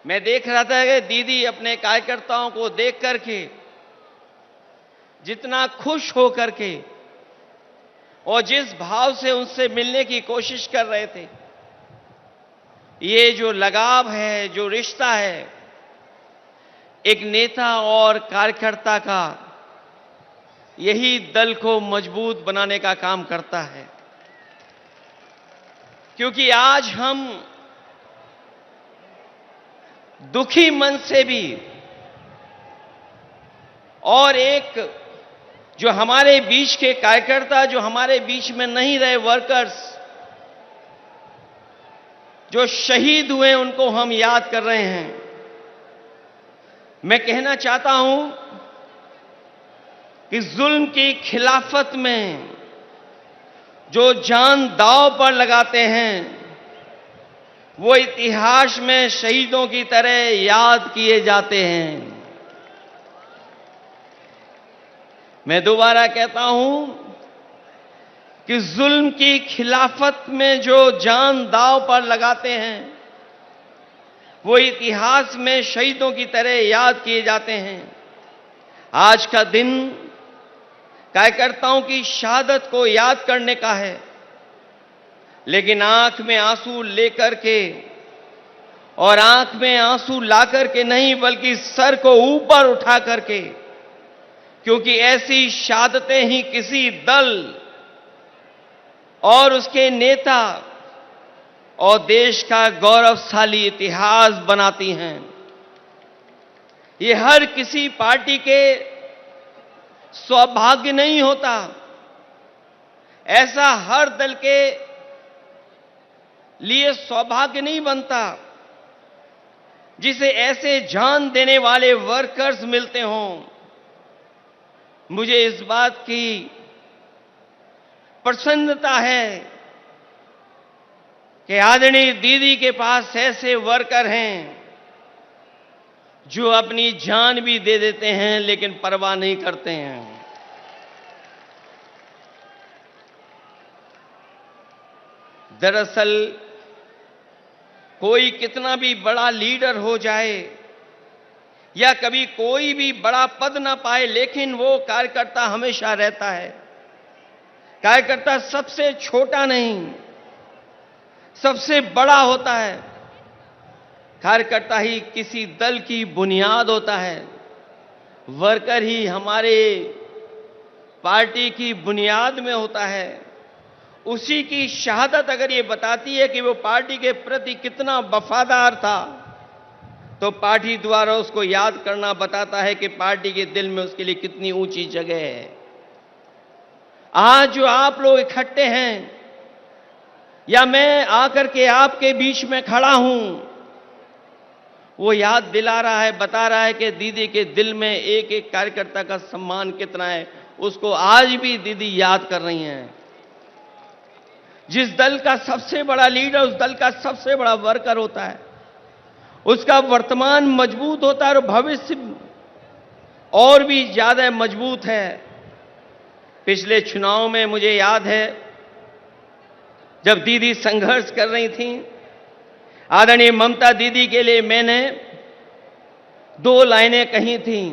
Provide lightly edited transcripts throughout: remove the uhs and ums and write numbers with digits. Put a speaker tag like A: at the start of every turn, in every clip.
A: मैं देख रहा था कि दीदी अपने कार्यकर्ताओं को देख करके जितना खुश हो करके और जिस भाव से उनसे मिलने की कोशिश कर रहे थे, ये जो लगाव है, जो रिश्ता है एक नेता और कार्यकर्ता का, यही दल को मजबूत बनाने का काम करता है। क्योंकि आज हम दुखी मन से भी और एक जो हमारे बीच के कार्यकर्ता, जो हमारे बीच में नहीं रहे वर्कर्स, जो शहीद हुए, उनको हम याद कर रहे हैं। मैं कहना चाहता हूं कि जुल्म की खिलाफत में जो जान दांव पर लगाते हैं वो इतिहास में शहीदों की तरह याद किए जाते हैं। मैं दोबारा कहता हूं कि जुल्म की खिलाफत में जो जान दांव पर लगाते हैं वो इतिहास में शहीदों की तरह याद किए जाते हैं। आज का दिन कार्यकर्ताओं की शहादत को याद करने का है, लेकिन आंख में आंसू लेकर के और आंख में आंसू लाकर के नहीं, बल्कि सर को ऊपर उठा करके, क्योंकि ऐसी शहादतें ही किसी दल और उसके नेता और देश का गौरवशाली इतिहास बनाती हैं। ये हर किसी पार्टी के सौभाग्य नहीं होता, ऐसा हर दल के लिए सौभाग्य नहीं बनता जिसे ऐसे जान देने वाले वर्कर्स मिलते हों। मुझे इस बात की प्रसन्नता है कि आदरणीय दीदी के पास ऐसे वर्कर हैं जो अपनी जान भी दे देते हैं लेकिन परवाह नहीं करते हैं। दरअसल कोई कितना भी बड़ा लीडर हो जाए या कभी कोई भी बड़ा पद ना पाए, लेकिन वो कार्यकर्ता हमेशा रहता है। कार्यकर्ता सबसे छोटा नहीं, सबसे बड़ा होता है। कार्यकर्ता ही किसी दल की बुनियाद होता है। वर्कर ही हमारे पार्टी की बुनियाद में होता है। उसी की शहादत अगर ये बताती है कि वो पार्टी के प्रति कितना वफादार था, तो पार्टी द्वारा उसको याद करना बताता है कि पार्टी के दिल में उसके लिए कितनी ऊंची जगह है। आज जो आप लोग इकट्ठे हैं या मैं आकर के आपके बीच में खड़ा हूं, वो याद दिला रहा है, बता रहा है कि दीदी के दिल में एक एक कार्यकर्ता का सम्मान कितना है। उसको आज भी दीदी याद कर रही हैं। जिस दल का सबसे बड़ा लीडर उस दल का सबसे बड़ा वर्कर होता है, उसका वर्तमान मजबूत होता है और भविष्य और भी ज्यादा मजबूत है। पिछले चुनाव में मुझे याद है जब दीदी संघर्ष कर रही थी, आदरणीय ममता दीदी के लिए मैंने 2 लाइनें कही थी।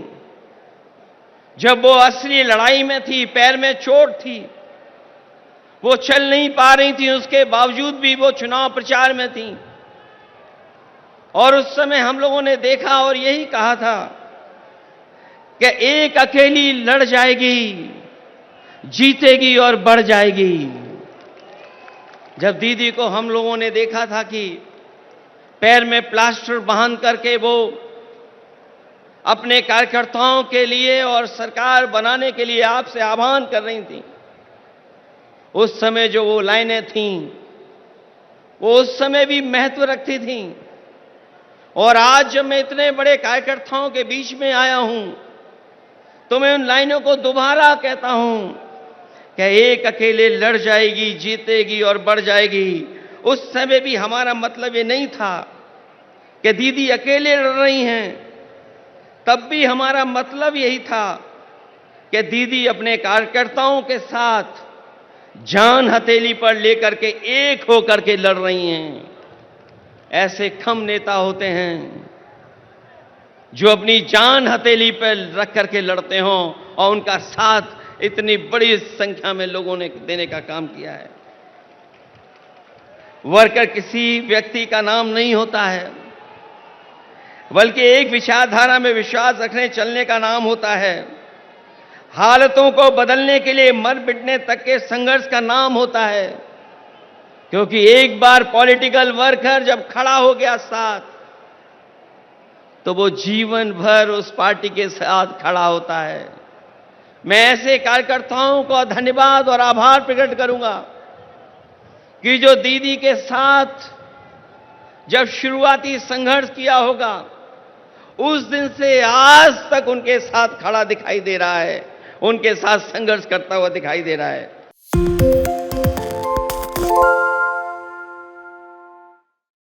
A: जब वो असली लड़ाई में थी, पैर में चोट थी, वो चल नहीं पा रही थी, उसके बावजूद भी वो चुनाव प्रचार में थी। और उस समय हम लोगों ने देखा और यही कहा था कि एक अकेली लड़ जाएगी, जीतेगी और बढ़ जाएगी। जब दीदी को हम लोगों ने देखा था कि पैर में प्लास्टर बांध करके वो अपने कार्यकर्ताओं के लिए और सरकार बनाने के लिए आपसे आह्वान कर रही थी, उस समय जो वो लाइनें थीं वो उस समय भी महत्व रखती थीं। और आज जब मैं इतने बड़े कार्यकर्ताओं के बीच में आया हूं तो मैं उन लाइनों को दोबारा कहता हूं कि एक अकेले लड़ जाएगी, जीतेगी और बढ़ जाएगी। उस समय भी हमारा मतलब ये नहीं था कि दीदी अकेले लड़ रही हैं, तब भी हमारा मतलब यही था कि दीदी अपने कार्यकर्ताओं के साथ जान हथेली पर लेकर के एक होकर के लड़ रही हैं। ऐसे कम नेता होते हैं जो अपनी जान हथेली पर रख करके लड़ते हों और उनका साथ इतनी बड़ी संख्या में लोगों ने देने का काम किया है। वर्कर किसी व्यक्ति का नाम नहीं होता है, बल्कि एक विचारधारा में विश्वास रखने चलने का नाम होता है। हालतों को बदलने के लिए मर मिटने तक के संघर्ष का नाम होता है, क्योंकि एक बार पॉलिटिकल वर्कर जब खड़ा हो गया साथ, तो वो जीवन भर उस पार्टी के साथ खड़ा होता है। मैं ऐसे कार्यकर्ताओं को धन्यवाद और आभार प्रकट करूंगा कि जो दीदी के साथ जब शुरुआती संघर्ष किया होगा, उस दिन से आज तक उनके साथ खड़ा दिखाई दे रहा है, उनके साथ संघर्ष करता हुआ दिखाई दे रहा है।